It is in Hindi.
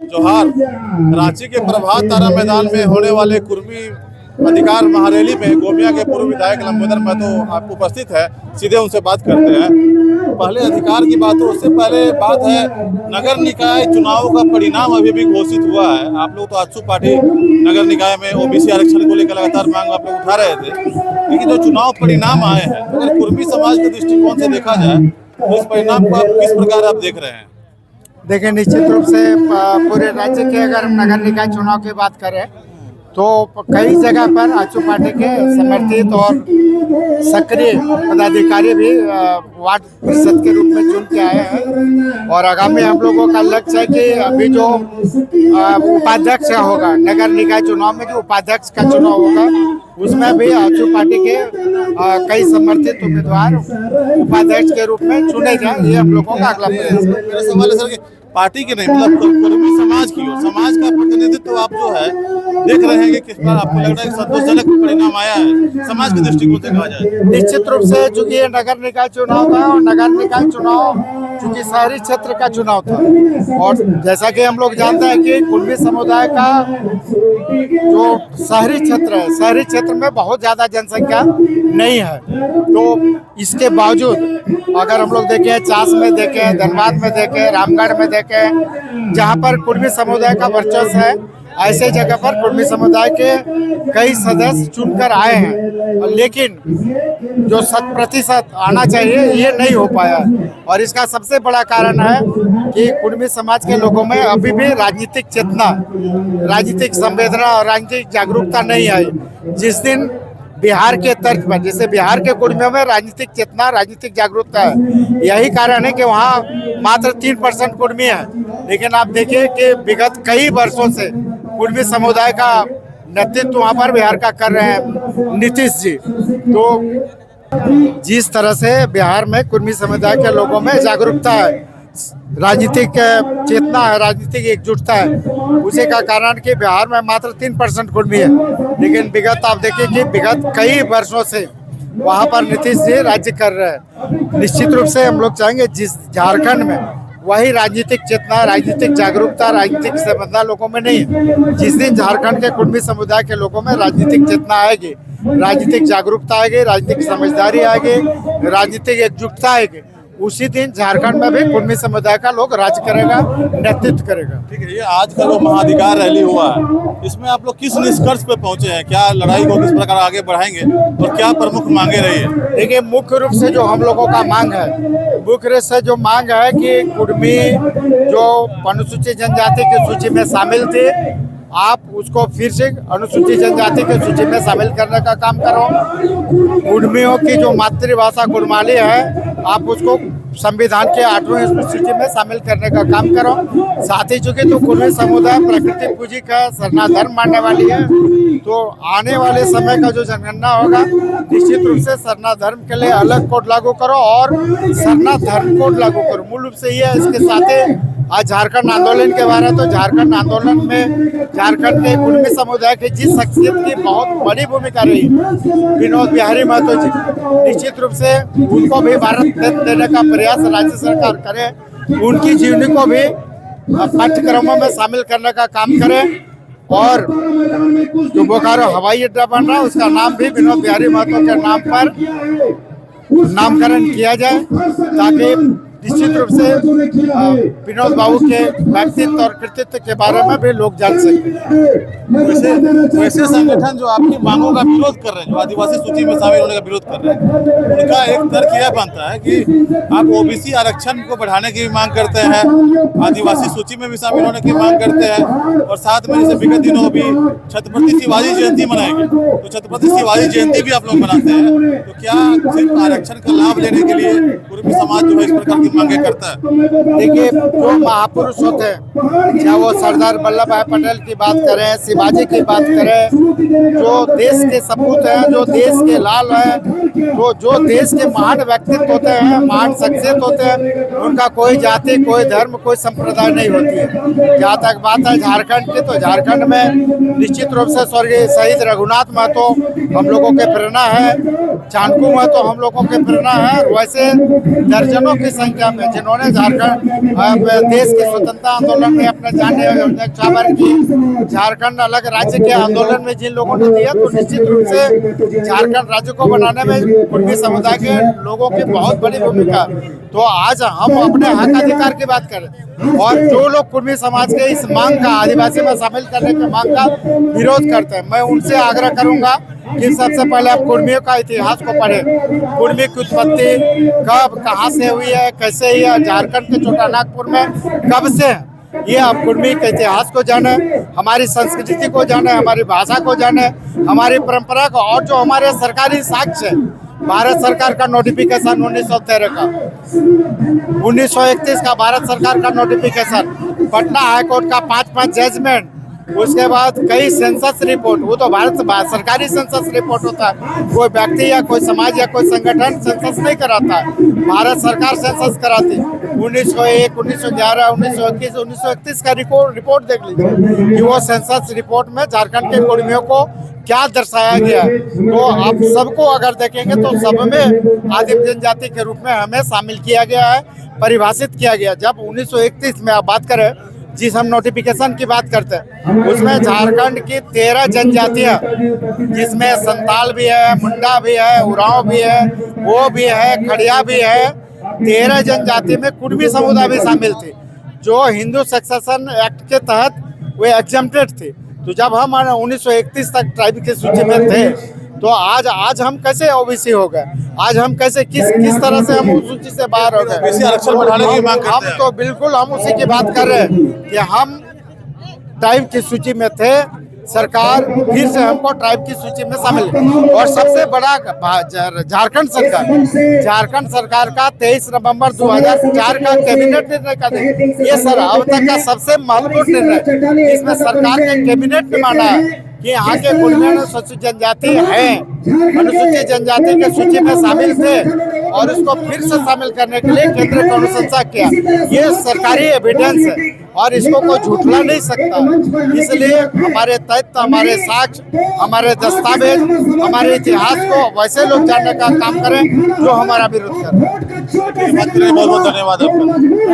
जोहार। रांची के प्रभात तारा मैदान में होने वाले कुर्मी अधिकार महारैली में गोमिया के पूर्व विधायक लंबोदर महतो आप उपस्थित है। सीधे उनसे बात करते हैं। पहले अधिकार की बात हो, उससे पहले बात है नगर निकाय चुनाव का परिणाम अभी भी घोषित हुआ है। आप लोग तो आजसू पार्टी नगर निकाय में ओबीसी आरक्षण को लेकर लगातार मांग आप लोग उठा रहे थे, लेकिन जो चुनाव परिणाम आए हैं, अगर कुर्मी समाज के दृष्टिकोण से देखा जाए तो इस परिणाम को आप किस प्रकार आप देख रहे हैं? देखिए, निश्चित रूप से पूरे राज्य के अगर हम नगर निकाय चुनाव की बात करें तो कई जगह पर आजसू पार्टी के समर्थित और सक्रिय पदाधिकारी भी वार्ड परिषद के रूप में चुन के आए हैं। और आगामी हम लोगों का लक्ष्य है कि अभी जो उपाध्यक्ष होगा नगर निकाय चुनाव में, जो उपाध्यक्ष का चुनाव होगा, उसमें भी आजसू पार्टी के कई समर्थित उम्मीदवार उपाध्यक्ष के रूप में चुने जाए। ये हम लोगों का अगला प्रयास है। मेरा सवाल है सर कि पार्टी के नहीं, मतलब कुर्मी समाज की हो, समाज का प्रतिनिधित्व आप जो है देख रहे हैं कि किस बार आपको लग रहा है कि संतोषजनक परिणाम आया है समाज के दृष्टिकोण से कहा जाए? निश्चित रूप से चूंकि ये नगर निकाय चुनाव था और नगर निकाय चुनाव चूंकि शहरी क्षेत्र का चुनाव था, और जैसा कि हम लोग जानते हैं कि कुर्मी समुदाय का जो शहरी क्षेत्र है, शहरी क्षेत्र में बहुत ज्यादा जनसंख्या नहीं है। तो इसके बावजूद अगर हम लोग देखें, चास में देखें, धनबाद में देखें, रामगढ़ में देखें, जहाँ पर कुर्मी समुदाय का वर्चस्व है, ऐसे जगह पर कुर्मी समुदाय के कई सदस्य चुनकर आए हैं, लेकिन जो 100% आना चाहिए ये नहीं हो पाया। और इसका सबसे बड़ा कारण है कि कुर्मी समाज के लोगों में अभी भी राजनीतिक चेतना, राजनीतिक संवेदना और राजनीतिक जागरूकता नहीं आई। जिस दिन बिहार के तर्क पर, जैसे बिहार के कुर्मियों में राजनीतिक चेतना, राजनीतिक जागरूकता है, यही कारण है कि वहाँ मात्र 3% कुर्मी है। लेकिन आप देखिए कि विगत कई वर्षों से कुर्मी समुदाय का नेतृत्व वहाँ पर बिहार का कर रहे हैं नीतीश जी। तो जिस तरह से बिहार में कुर्मी समुदाय के लोगों में जागरूकता है, राजनीतिक चेतना है, राजनीतिक एकजुटता है, उसी का कारण कि बिहार में मात्र 3% कुर्मी है। लेकिन विगत आप देखिए कि विगत कई वर्षों से वहाँ पर नीतीश जी राज्य कर रहे हैं। निश्चित रूप से हम लोग चाहेंगे जिस झारखंड में वही राजनीतिक चेतना, राजनीतिक जागरूकता, राजनीतिक संवेदना लोगों में नहीं है। जिस दिन झारखंड के कुर्मी समुदाय के लोगों में राजनीतिक चेतना आएगी, राजनीतिक जागरूकता आएगी, राजनीतिक समझदारी आएगी, राजनीतिक एकजुटता आएगी, उसी दिन झारखंड में भी कुर्मी समुदाय का लोग राज करेगा, नेतृत्व करेगा। ठीक है, ये आज का जो महाधिकार रैली हुआ है, इसमें आप लोग किस निष्कर्ष पे पहुंचे हैं? क्या लड़ाई को किस प्रकार आगे बढ़ाएंगे और क्या प्रमुख मांगे रही है? देखिए, मुख्य रूप से जो हम लोगों का मांग है, मुख्य रूप से जो मांग है कि कुर्मी जो अनुसूचित जनजाति की सूची में शामिल थे, आप उसको फिर से अनुसूचित जनजाति की सूची में शामिल करने का काम करो। कुर्मियों की जो मातृभाषा कुर्माली है, आप उसको संविधान के 8वें सूची में शामिल करने का काम करो। साथ ही चूंकि तो कुर्मी समुदाय प्रकृति पूजी का सरना धर्म मानने वाली है, तो आने वाले समय का जो जनगणना होगा, निश्चित रूप से सरना धर्म के लिए अलग कोड लागू करो और सरना धर्म कोड लागू करो। मूल रूप से ये है। इसके साथ ही आज झारखंड आंदोलन के बारे में, तो झारखंड आंदोलन में झारखंड के कुर्मी समुदाय की जिस शख्सियत की बहुत बड़ी भूमिका रही, विनोद बिहारी महतो जी, निश्चित रूप से उनको भी भारत देने का प्रयास राज्य सरकार करे। उनकी जीवनी को भी पाठ्यक्रमों में शामिल करने का काम करें। और जो बोकारो हवाई अड्डा बन रहा है, उसका नाम भी विनोद बिहारी महतो के नाम पर नामकरण किया जाए, ताकि निश्चित रूप से विनोद बाबू के व्यक्तित्व और कृतित्व के बारे में भी लोग जान सकें। वैसे संगठन जो आपकी मांगों का विरोध कर रहे हैं, जो आदिवासी सूची में शामिल होने का विरोध कर रहे हैं, उनका एक तर्क यह बनता है कि आप ओबीसी आरक्षण को बढ़ाने की भी मांग करते हैं, आदिवासी सूची में भी शामिल होने की मांग करते हैं, और साथ में जैसे विगत दिनों भी छत्रपति शिवाजी जयंती मनाएंगे, तो छत्रपति शिवाजी जयंती भी आप लोग मनाते हैं। तो क्या सिर्फ आरक्षण का लाभ लेने के लिए कुर्मी समाज जो है इस प्रकार की मांगे करता है? देखिए, जो महापुरुष होते हैं, चाहे वो सरदार वल्लभ भाई पटेल की बात करें, शिवाजी की बात करें, जो देश के सपूत हैं, जो देश के लाल हैं, तो जो देश के महान व्यक्तित्व होते हैं, महान शख्सियत होते हैं, उनका कोई जाति, कोई धर्म, कोई संप्रदाय नहीं होती है। जहाँ तक बात है झारखंड की, तो झारखंड में निश्चित रूप से स्वर्गीय शहीद रघुनाथ महतो हम लोगों के प्रेरणा है, चाणकू महतो हम लोगों के प्रेरणा है। वैसे दर्जनों की संख्या में जिन्होंने झारखंड देश के स्वतंत्रता आंदोलन में अपने आपने जाने खबर की झारखंड अलग राज्य के आंदोलन में जिन लोगों ने दिया, तो निश्चित रूप से झारखंड राज्य को बनाने में कुर्मी समुदाय के लोगों की बहुत बड़ी भूमिका। तो आज हम अपने हक अधिकार की बात करें और जो लोग कुर्मी समाज के इस मांग का, आदिवासी में शामिल करने की मांग का विरोध करते हैं, मैं उनसे आग्रह करूंगा कि सबसे पहले आप कुर्मियों का इतिहास को पढ़ें। कुर्मी की उत्पत्ति कब, कहाँ से हुई है, कैसे हुई है, झारखंड के छोटा नागपुर में कब से है, ये आप कुर्मी के इतिहास को जाने, हमारी संस्कृति को जाने, हमारी भाषा को जाने, हमारी परंपरा को, और जो हमारे सरकारी साक्ष्य है, भारत सरकार का नोटिफिकेशन 1913 का, 1931 का भारत सरकार का नोटिफिकेशन, पटना हाईकोर्ट का 5 जजमेंट, उसके बाद कई सेंसस रिपोर्ट, वो तो भारत सरकारी सेंसस रिपोर्ट होता है, कोई व्यक्ति या कोई समाज या कोई संगठन सेंसस नहीं कराता, भारत सरकार सेंसस कराती। 1901, 1911, 1921, 1931 का रिपोर्ट देख लीजिए कि वो सेंसस रिपोर्ट में झारखंड के कुर्मियों को क्या दर्शाया गया है। तो आप सबको अगर देखेंगे तो सब में आदिम जनजाति के रूप में हमें शामिल किया गया है, परिभाषित किया गया। जब 1931 में आप बात करें, जिस हम नोटिफिकेशन की बात करते हैं, उसमें झारखंड की 13 जनजातियां, जिसमें संताल भी है, मुंडा भी है, उरांव भी है, वो भी है, खड़िया भी है, 13 जनजाति में कुर्मी समुदाय भी शामिल थी, जो हिंदू सक्सेशन एक्ट के तहत वे एग्जम्प्टेड थे। तो जब हम 1931 तक ट्राइब की सूची में थे, तो आज हम कैसे ओबीसी हो गए, आज हम कैसे किस तरह से हम उस सूची से बाहर हो गए। ओबीसी आरक्षण बढ़ाने की मांग करते हैं। हम तो बिल्कुल हम उसी की बात कर रहे हैं कि हम ट्राइब की सूची में थे, सरकार फिर से हमको ट्राइब की सूची में शामिल। और सबसे बड़ा झारखंड सरकार का 23 नवंबर 2004 का कैबिनेट निर्णय का ये सर अब तक का सबसे महत्वपूर्ण निर्णय, इसमें सरकार के कैबिनेट ने माना है कि यहाँ के कुर्मी अनुसूचित जनजाति है, अनुसूचित जनजाति के सूची में शामिल थे, और उसको फिर से शामिल करने के लिए केंद्र को अनुशंसा किया। ये सरकारी एविडेंस है और इसको कोई झूठला नहीं सकता। इसलिए हमारे तथ्य, हमारे साक्ष्य, हमारे दस्तावेज, हमारे इतिहास को वैसे लोग जानने का काम करें जो हमारा विरोध कर रहे हैं। बहुत बहुत धन्यवाद आपका।